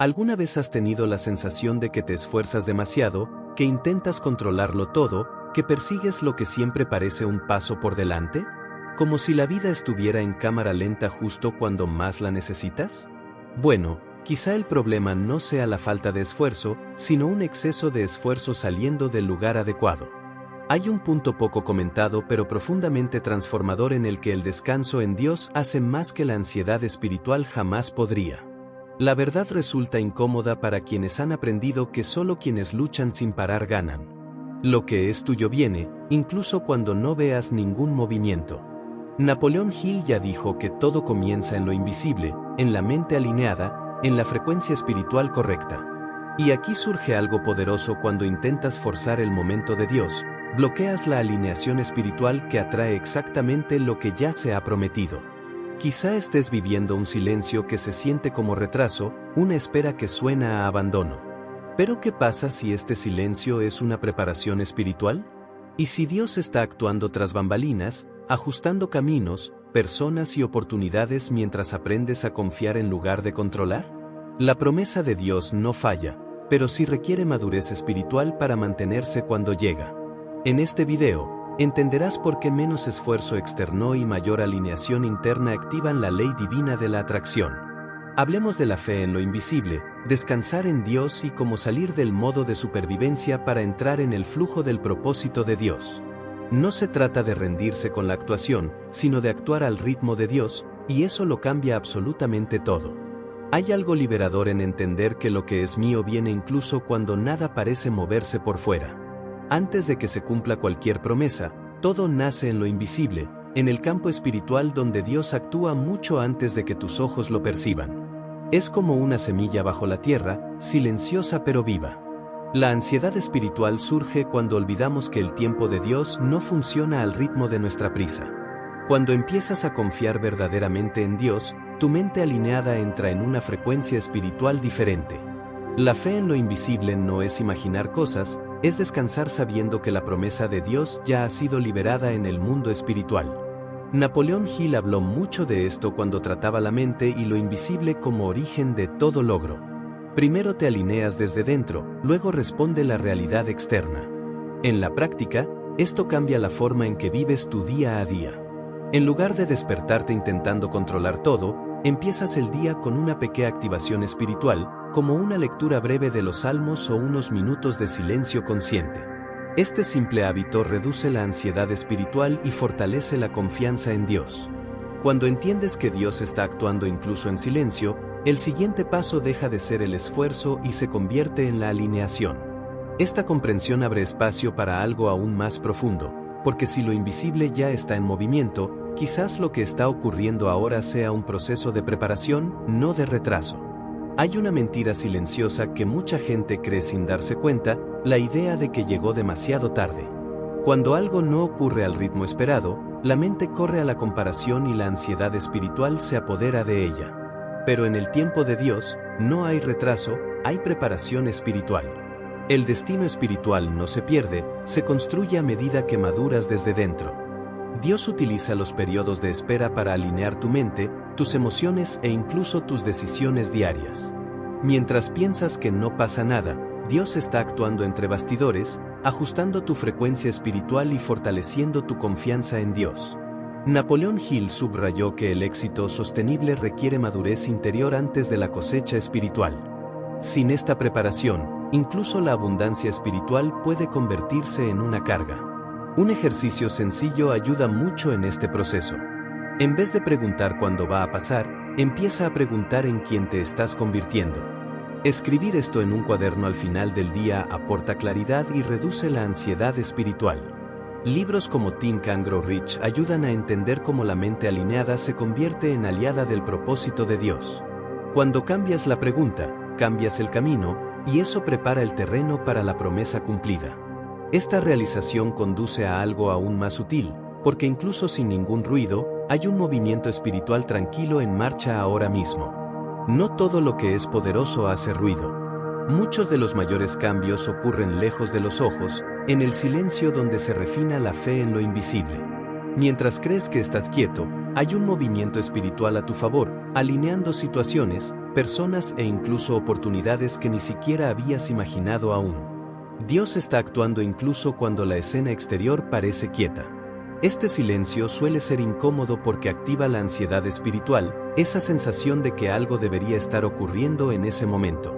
¿Alguna vez has tenido la sensación de que te esfuerzas demasiado, que intentas controlarlo todo, que persigues lo que siempre parece un paso por delante? ¿Como si la vida estuviera en cámara lenta justo cuando más la necesitas? Bueno, quizá el problema no sea la falta de esfuerzo, sino un exceso de esfuerzo saliendo del lugar adecuado. Hay un punto poco comentado pero profundamente transformador en el que el descanso en Dios hace más que la ansiedad espiritual jamás podría. La verdad resulta incómoda para quienes han aprendido que solo quienes luchan sin parar ganan. Lo que es tuyo viene, incluso cuando no veas ningún movimiento. Napoleón Hill ya dijo que todo comienza en lo invisible, en la mente alineada, en la frecuencia espiritual correcta. Y aquí surge algo poderoso cuando intentas forzar el momento de Dios, bloqueas la alineación espiritual que atrae exactamente lo que ya se ha prometido. Quizá estés viviendo un silencio que se siente como retraso, una espera que suena a abandono. Pero ¿qué pasa si este silencio es una preparación espiritual? ¿Y si Dios está actuando tras bambalinas, ajustando caminos, personas y oportunidades mientras aprendes a confiar en lugar de controlar? La promesa de Dios no falla, pero sí requiere madurez espiritual para mantenerse cuando llega. En este video, entenderás por qué menos esfuerzo externo y mayor alineación interna activan la ley divina de la atracción. Hablemos de la fe en lo invisible, descansar en Dios y cómo salir del modo de supervivencia para entrar en el flujo del propósito de Dios. No se trata de rendirse con la actuación, sino de actuar al ritmo de Dios, y eso lo cambia absolutamente todo. Hay algo liberador en entender que lo que es mío viene incluso cuando nada parece moverse por fuera. Antes de que se cumpla cualquier promesa, todo nace en lo invisible, en el campo espiritual donde Dios actúa mucho antes de que tus ojos lo perciban. Es como una semilla bajo la tierra, silenciosa pero viva. La ansiedad espiritual surge cuando olvidamos que el tiempo de Dios no funciona al ritmo de nuestra prisa. Cuando empiezas a confiar verdaderamente en Dios, tu mente alineada entra en una frecuencia espiritual diferente. La fe en lo invisible no es imaginar cosas, es descansar sabiendo que la promesa de Dios ya ha sido liberada en el mundo espiritual. Napoleón Hill habló mucho de esto cuando trataba la mente y lo invisible como origen de todo logro. Primero te alineas desde dentro, luego responde la realidad externa. En la práctica, esto cambia la forma en que vives tu día a día. En lugar de despertarte intentando controlar todo, empiezas el día con una pequeña activación espiritual, como una lectura breve de los Salmos o unos minutos de silencio consciente. Este simple hábito reduce la ansiedad espiritual y fortalece la confianza en Dios. Cuando entiendes que Dios está actuando incluso en silencio, el siguiente paso deja de ser el esfuerzo y se convierte en la alineación. Esta comprensión abre espacio para algo aún más profundo, porque si lo invisible ya está en movimiento, quizás lo que está ocurriendo ahora sea un proceso de preparación, no de retraso. Hay una mentira silenciosa que mucha gente cree sin darse cuenta, la idea de que llegó demasiado tarde. Cuando algo no ocurre al ritmo esperado, la mente corre a la comparación y la ansiedad espiritual se apodera de ella. Pero en el tiempo de Dios, no hay retraso, hay preparación espiritual. El destino espiritual no se pierde, se construye a medida que maduras desde dentro. Dios utiliza los periodos de espera para alinear tu mente, tus emociones e incluso tus decisiones diarias. Mientras piensas que no pasa nada, Dios está actuando entre bastidores, ajustando tu frecuencia espiritual y fortaleciendo tu confianza en Dios. Napoleón Hill subrayó que el éxito sostenible requiere madurez interior antes de la cosecha espiritual. Sin esta preparación, incluso la abundancia espiritual puede convertirse en una carga. Un ejercicio sencillo ayuda mucho en este proceso. En vez de preguntar cuándo va a pasar, empieza a preguntar en quién te estás convirtiendo. Escribir esto en un cuaderno al final del día aporta claridad y reduce la ansiedad espiritual. Libros como Think and Grow Rich ayudan a entender cómo la mente alineada se convierte en aliada del propósito de Dios. Cuando cambias la pregunta, cambias el camino, y eso prepara el terreno para la promesa cumplida. Esta realización conduce a algo aún más sutil, porque incluso sin ningún ruido, hay un movimiento espiritual tranquilo en marcha ahora mismo. No todo lo que es poderoso hace ruido. Muchos de los mayores cambios ocurren lejos de los ojos, en el silencio donde se refina la fe en lo invisible. Mientras crees que estás quieto, hay un movimiento espiritual a tu favor, alineando situaciones, personas e incluso oportunidades que ni siquiera habías imaginado aún. Dios está actuando incluso cuando la escena exterior parece quieta. Este silencio suele ser incómodo porque activa la ansiedad espiritual, esa sensación de que algo debería estar ocurriendo en ese momento.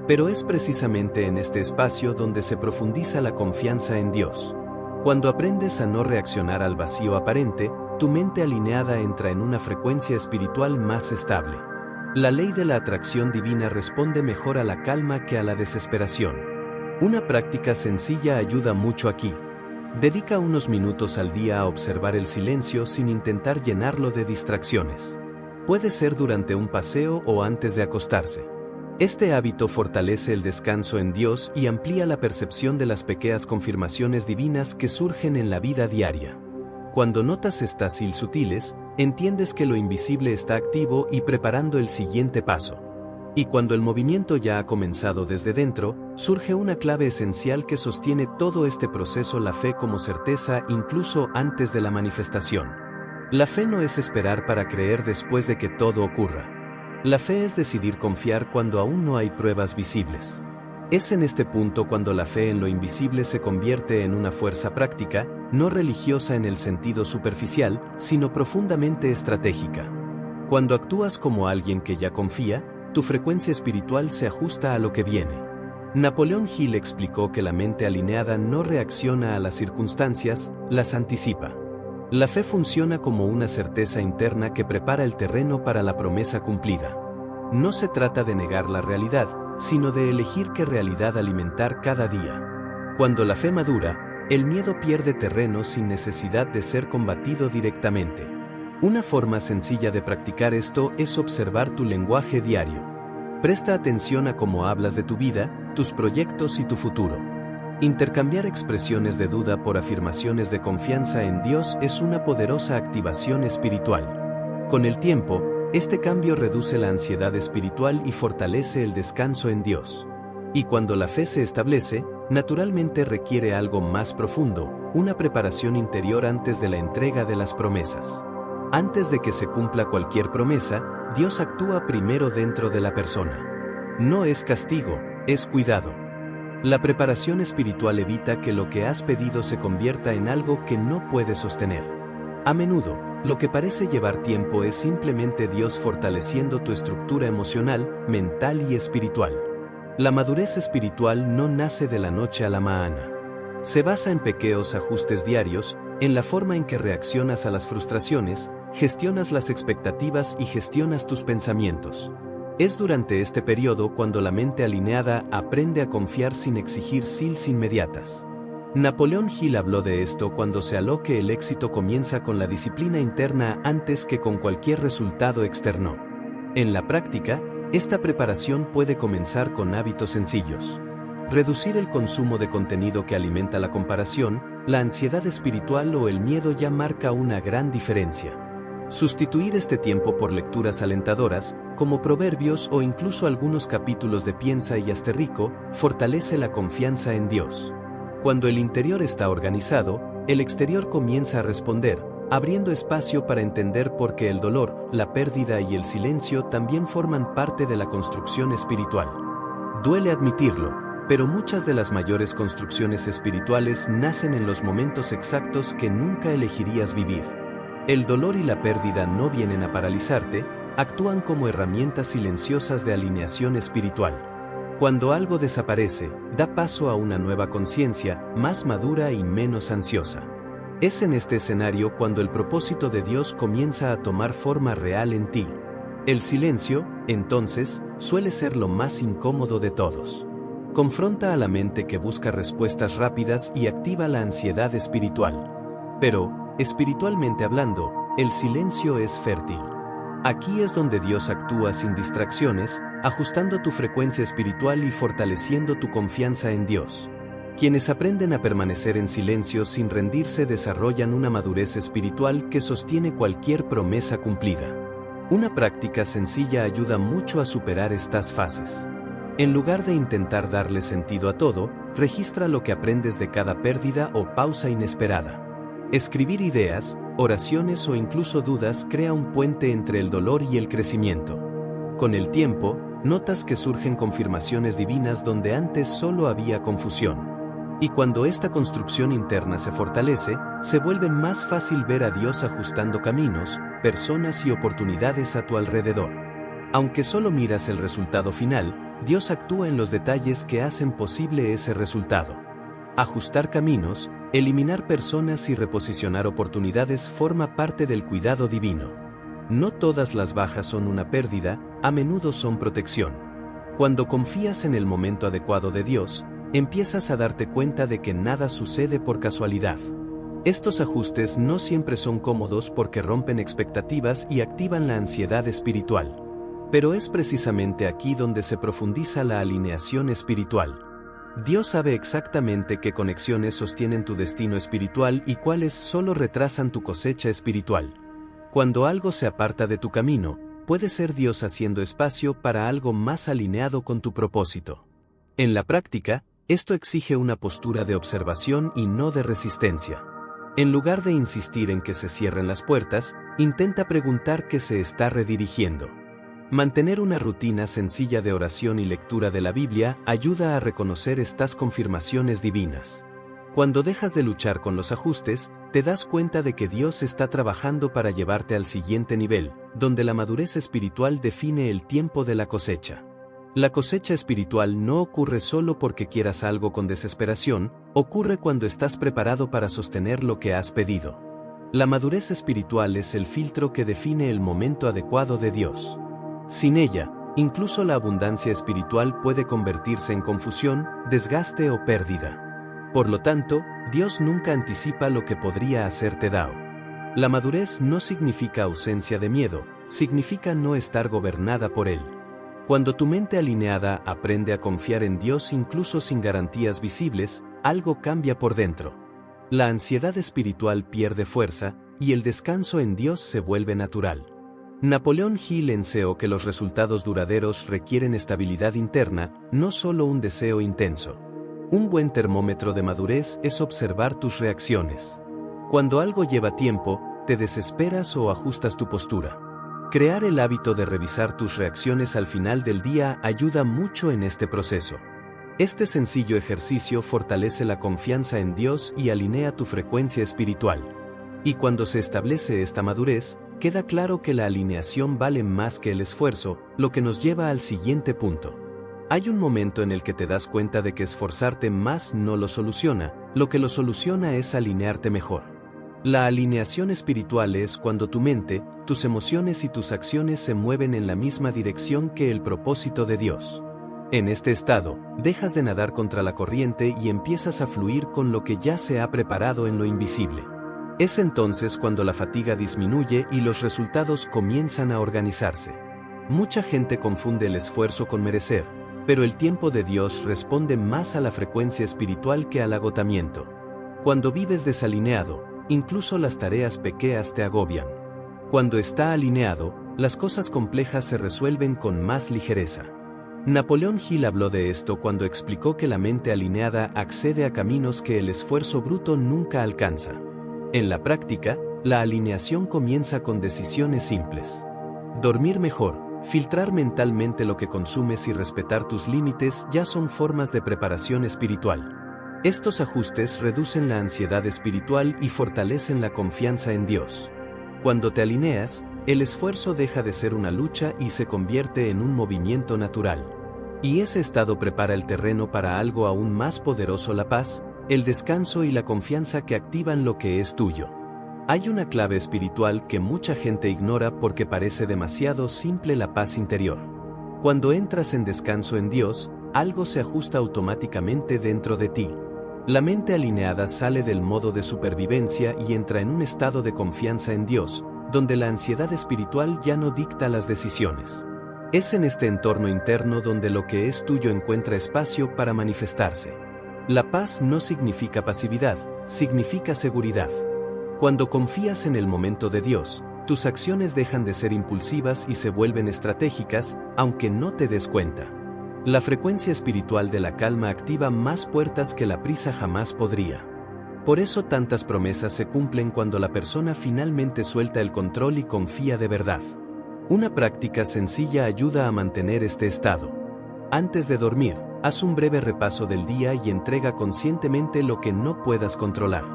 Pero es precisamente en este espacio donde se profundiza la confianza en Dios. Cuando aprendes a no reaccionar al vacío aparente, tu mente alineada entra en una frecuencia espiritual más estable. La ley de la atracción divina responde mejor a la calma que a la desesperación. Una práctica sencilla ayuda mucho aquí. Dedica unos minutos al día a observar el silencio sin intentar llenarlo de distracciones. Puede ser durante un paseo o antes de acostarse. Este hábito fortalece el descanso en Dios y amplía la percepción de las pequeñas confirmaciones divinas que surgen en la vida diaria. Cuando notas estas sutiles, entiendes que lo invisible está activo y preparando el siguiente paso. Y cuando el movimiento ya ha comenzado desde dentro, surge una clave esencial que sostiene todo este proceso: la fe como certeza incluso antes de la manifestación. La fe no es esperar para creer después de que todo ocurra. La fe es decidir confiar cuando aún no hay pruebas visibles. Es en este punto cuando la fe en lo invisible se convierte en una fuerza práctica, no religiosa en el sentido superficial, sino profundamente estratégica. Cuando actúas como alguien que ya confía, tu frecuencia espiritual se ajusta a lo que viene. Napoleón Hill explicó que la mente alineada no reacciona a las circunstancias, las anticipa. La fe funciona como una certeza interna que prepara el terreno para la promesa cumplida. No se trata de negar la realidad, sino de elegir qué realidad alimentar cada día. Cuando la fe madura, el miedo pierde terreno sin necesidad de ser combatido directamente. Una forma sencilla de practicar esto es observar tu lenguaje diario. Presta atención a cómo hablas de tu vida, tus proyectos y tu futuro. Intercambiar expresiones de duda por afirmaciones de confianza en Dios es una poderosa activación espiritual. Con el tiempo, este cambio reduce la ansiedad espiritual y fortalece el descanso en Dios. Y cuando la fe se establece, naturalmente requiere algo más profundo, una preparación interior antes de la entrega de las promesas. Antes de que se cumpla cualquier promesa, Dios actúa primero dentro de la persona. No es castigo, es cuidado. La preparación espiritual evita que lo que has pedido se convierta en algo que no puedes sostener. A menudo, lo que parece llevar tiempo es simplemente Dios fortaleciendo tu estructura emocional, mental y espiritual. La madurez espiritual no nace de la noche a la mañana. Se basa en pequeños ajustes diarios, en la forma en que reaccionas a las frustraciones, gestionas las expectativas y gestionas tus pensamientos. Es durante este periodo cuando la mente alineada aprende a confiar sin exigir inmediatas. Napoleón Hill habló de esto cuando señaló que el éxito comienza con la disciplina interna antes que con cualquier resultado externo. En la práctica, esta preparación puede comenzar con hábitos sencillos. Reducir el consumo de contenido que alimenta la comparación, la ansiedad espiritual o el miedo ya marca una gran diferencia. Sustituir este tiempo por lecturas alentadoras, como proverbios o incluso algunos capítulos de Piensa y hazte rico, fortalece la confianza en Dios. Cuando el interior está organizado, el exterior comienza a responder, abriendo espacio para entender por qué el dolor, la pérdida y el silencio también forman parte de la construcción espiritual. Duele admitirlo, pero muchas de las mayores construcciones espirituales nacen en los momentos exactos que nunca elegirías vivir. El dolor y la pérdida no vienen a paralizarte, actúan como herramientas silenciosas de alineación espiritual. Cuando algo desaparece, da paso a una nueva conciencia, más madura y menos ansiosa. Es en este escenario cuando el propósito de Dios comienza a tomar forma real en ti. El silencio, entonces, suele ser lo más incómodo de todos. Confronta a la mente que busca respuestas rápidas y activa la ansiedad espiritual. Pero, espiritualmente hablando, el silencio es fértil. Aquí es donde Dios actúa sin distracciones, ajustando tu frecuencia espiritual y fortaleciendo tu confianza en Dios. Quienes aprenden a permanecer en silencio sin rendirse desarrollan una madurez espiritual que sostiene cualquier promesa cumplida. Una práctica sencilla ayuda mucho a superar estas fases. En lugar de intentar darle sentido a todo, registra lo que aprendes de cada pérdida o pausa inesperada. Escribir ideas, oraciones o incluso dudas crea un puente entre el dolor y el crecimiento. Con el tiempo, notas que surgen confirmaciones divinas donde antes solo había confusión. Y cuando esta construcción interna se fortalece, se vuelve más fácil ver a Dios ajustando caminos, personas y oportunidades a tu alrededor. Aunque solo miras el resultado final, Dios actúa en los detalles que hacen posible ese resultado. Ajustar caminos, eliminar personas y reposicionar oportunidades forma parte del cuidado divino. No todas las bajas son una pérdida, a menudo son protección. Cuando confías en el momento adecuado de Dios, empiezas a darte cuenta de que nada sucede por casualidad. Estos ajustes no siempre son cómodos porque rompen expectativas y activan la ansiedad espiritual. Pero es precisamente aquí donde se profundiza la alineación espiritual. Dios sabe exactamente qué conexiones sostienen tu destino espiritual y cuáles solo retrasan tu cosecha espiritual. Cuando algo se aparta de tu camino, puede ser Dios haciendo espacio para algo más alineado con tu propósito. En la práctica, esto exige una postura de observación y no de resistencia. En lugar de insistir en que se cierren las puertas, intenta preguntar qué se está redirigiendo. Mantener una rutina sencilla de oración y lectura de la Biblia ayuda a reconocer estas confirmaciones divinas. Cuando dejas de luchar con los ajustes, te das cuenta de que Dios está trabajando para llevarte al siguiente nivel, donde la madurez espiritual define el tiempo de la cosecha. La cosecha espiritual no ocurre solo porque quieras algo con desesperación, ocurre cuando estás preparado para sostener lo que has pedido. La madurez espiritual es el filtro que define el momento adecuado de Dios. Sin ella, incluso la abundancia espiritual puede convertirse en confusión, desgaste o pérdida. Por lo tanto, Dios nunca anticipa lo que podría hacerte daño. La madurez no significa ausencia de miedo, significa no estar gobernada por él. Cuando tu mente alineada aprende a confiar en Dios incluso sin garantías visibles, algo cambia por dentro. La ansiedad espiritual pierde fuerza, y el descanso en Dios se vuelve natural. Napoleón Hill enseñó que los resultados duraderos requieren estabilidad interna, no solo un deseo intenso. Un buen termómetro de madurez es observar tus reacciones. Cuando algo lleva tiempo, te desesperas o ajustas tu postura. Crear el hábito de revisar tus reacciones al final del día ayuda mucho en este proceso. Este sencillo ejercicio fortalece la confianza en Dios y alinea tu frecuencia espiritual. Y cuando se establece esta madurez, queda claro que la alineación vale más que el esfuerzo, lo que nos lleva al siguiente punto. Hay un momento en el que te das cuenta de que esforzarte más no lo soluciona, lo que lo soluciona es alinearte mejor. La alineación espiritual es cuando tu mente, tus emociones y tus acciones se mueven en la misma dirección que el propósito de Dios. En este estado, dejas de nadar contra la corriente y empiezas a fluir con lo que ya se ha preparado en lo invisible. Es entonces cuando la fatiga disminuye y los resultados comienzan a organizarse. Mucha gente confunde el esfuerzo con merecer, pero el tiempo de Dios responde más a la frecuencia espiritual que al agotamiento. Cuando vives desalineado, incluso las tareas pequeñas te agobian. Cuando está alineado, las cosas complejas se resuelven con más ligereza. Napoleón Hill habló de esto cuando explicó que la mente alineada accede a caminos que el esfuerzo bruto nunca alcanza. En la práctica, la alineación comienza con decisiones simples. Dormir mejor, filtrar mentalmente lo que consumes y respetar tus límites ya son formas de preparación espiritual. Estos ajustes reducen la ansiedad espiritual y fortalecen la confianza en Dios. Cuando te alineas, el esfuerzo deja de ser una lucha y se convierte en un movimiento natural. Y ese estado prepara el terreno para algo aún más poderoso: la paz, el descanso y la confianza que activan lo que es tuyo. Hay una clave espiritual que mucha gente ignora porque parece demasiado simple: la paz interior. Cuando entras en descanso en Dios, algo se ajusta automáticamente dentro de ti. La mente alineada sale del modo de supervivencia y entra en un estado de confianza en Dios, donde la ansiedad espiritual ya no dicta las decisiones. Es en este entorno interno donde lo que es tuyo encuentra espacio para manifestarse. La paz no significa pasividad, significa seguridad. Cuando confías en el momento de Dios, tus acciones dejan de ser impulsivas y se vuelven estratégicas, aunque no te des cuenta. La frecuencia espiritual de la calma activa más puertas que la prisa jamás podría. Por eso tantas promesas se cumplen cuando la persona finalmente suelta el control y confía de verdad. Una práctica sencilla ayuda a mantener este estado. Antes de dormir, haz un breve repaso del día y entrega conscientemente lo que no puedas controlar.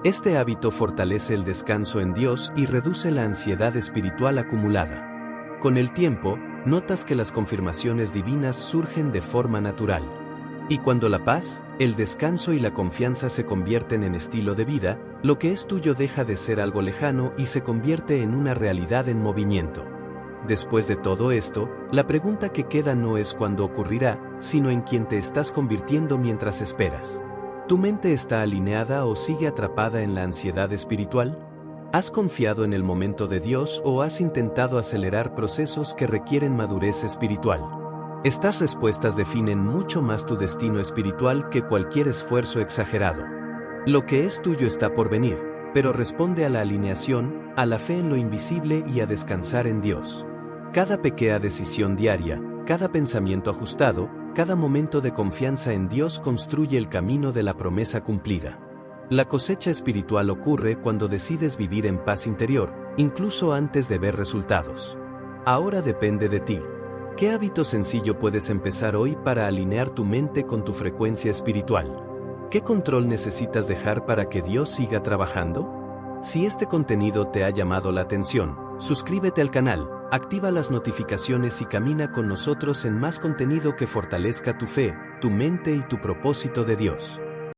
Este hábito fortalece el descanso en Dios y reduce la ansiedad espiritual acumulada. Con el tiempo, notas que las confirmaciones divinas surgen de forma natural. Y cuando la paz, el descanso y la confianza se convierten en estilo de vida, lo que es tuyo deja de ser algo lejano y se convierte en una realidad en movimiento. Después de todo esto, la pregunta que queda no es cuándo ocurrirá, sino en quién te estás convirtiendo mientras esperas. ¿Tu mente está alineada o sigue atrapada en la ansiedad espiritual? ¿Has confiado en el momento de Dios o has intentado acelerar procesos que requieren madurez espiritual? Estas respuestas definen mucho más tu destino espiritual que cualquier esfuerzo exagerado. Lo que es tuyo está por venir, pero responde a la alineación, a la fe en lo invisible y a descansar en Dios. Cada pequeña decisión diaria, cada pensamiento ajustado, cada momento de confianza en Dios construye el camino de la promesa cumplida. La cosecha espiritual ocurre cuando decides vivir en paz interior, incluso antes de ver resultados. Ahora depende de ti. ¿Qué hábito sencillo puedes empezar hoy para alinear tu mente con tu frecuencia espiritual? ¿Qué control necesitas dejar para que Dios siga trabajando? Si este contenido te ha llamado la atención, suscríbete al canal, activa las notificaciones y camina con nosotros en más contenido que fortalezca tu fe, tu mente y tu propósito de Dios.